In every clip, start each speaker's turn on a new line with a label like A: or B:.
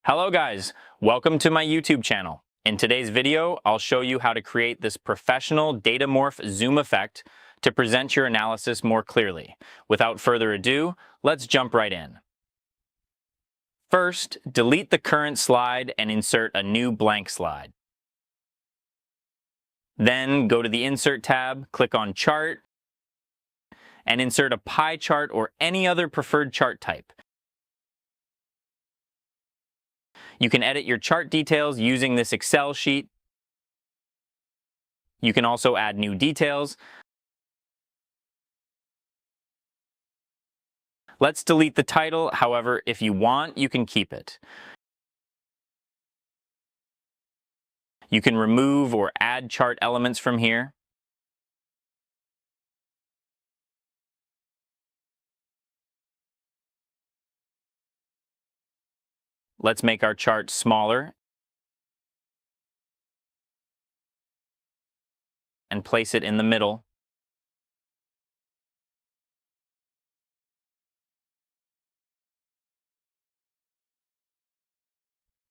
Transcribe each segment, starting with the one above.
A: Hello guys, welcome to my YouTube channel. In today's video, I'll show you how to create this professional data morph zoom effect to present your analysis more clearly. Without further ado, let's jump right in. First, delete the current slide and insert a new blank slide. Then go to the Insert tab, click on Chart, and insert a pie chart or any other preferred chart type. You can edit your chart details using this Excel sheet. You can also add new details. Let's delete the title. However, if you want, you can keep it. You can remove or add chart elements from here. Let's make our chart smaller and place it in the middle.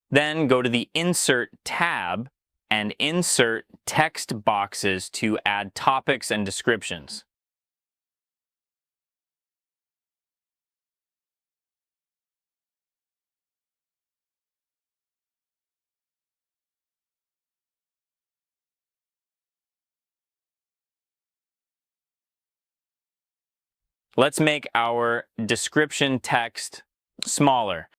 A: Then go to the Insert tab and insert text boxes to add topics and descriptions. Let's make our description text smaller.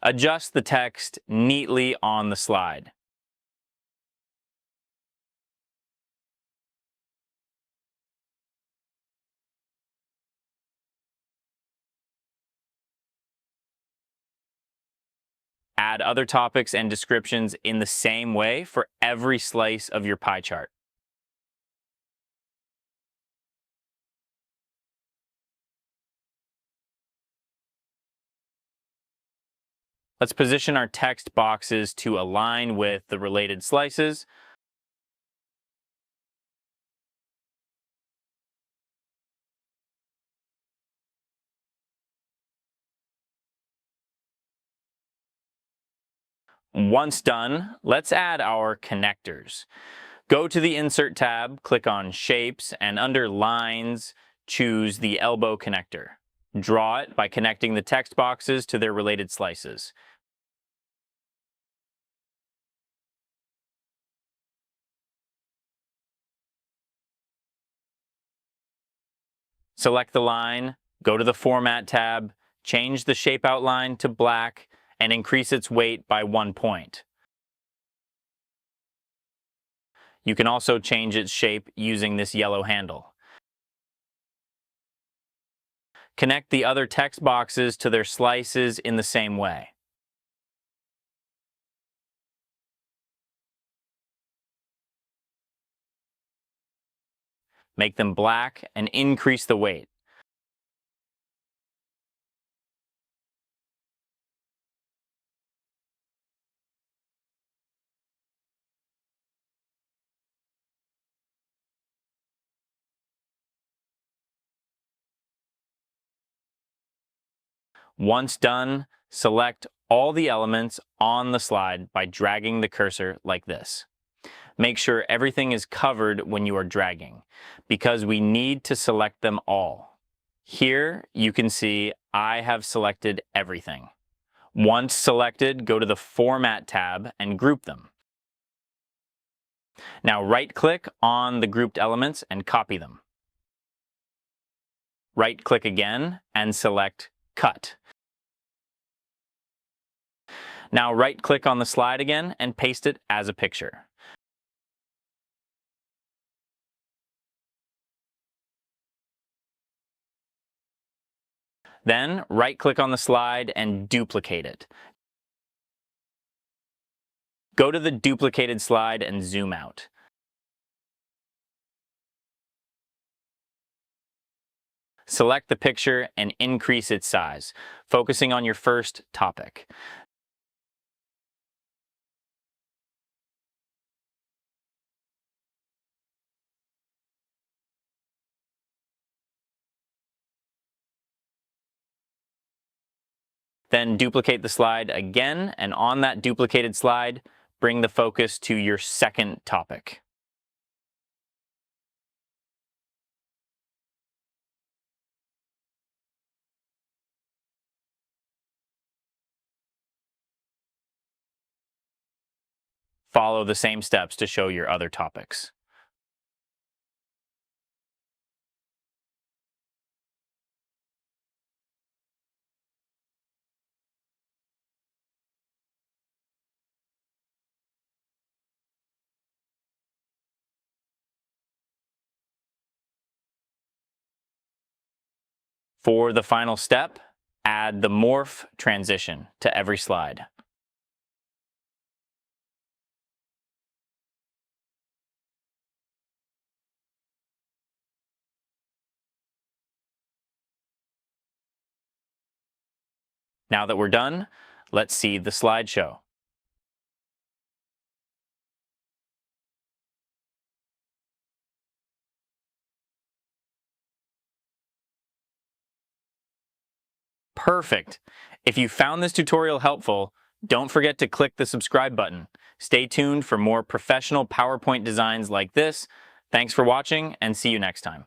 A: Adjust the text neatly on the slide. Add other topics and descriptions in the same way for every slice of your pie chart. Let's position our text boxes to align with the related slices. Once done, let's add our connectors. Go to the Insert tab, click on Shapes, and under Lines, choose the elbow connector. Draw it by connecting the text boxes to their related slices. Select the line, go to the Format tab, change the shape outline to black, and increase its weight by 1 point. You can also change its shape using this yellow handle. Connect the other text boxes to their slices in the same way. Make them black and increase the weight. Once done, select all the elements on the slide by dragging the cursor like this. Make sure everything is covered when you are dragging, because we need to select them all. Here you can see I have selected everything. Once selected, go to the Format tab and group them. Now right-click on the grouped elements and copy them. Right-click again and select Cut. Now right-click on the slide again and paste it as a picture. Then right-click on the slide and duplicate it. Go to the duplicated slide and zoom out. Select the picture and increase its size, focusing on your first topic. Then duplicate the slide again, and on that duplicated slide, bring the focus to your second topic. Follow the same steps to show your other topics. For the final step, add the morph transition to every slide. Now that we're done, let's see the slideshow. Perfect. If you found this tutorial helpful, don't forget to click the subscribe button. Stay tuned for more professional PowerPoint designs like this. Thanks for watching, and see you next time.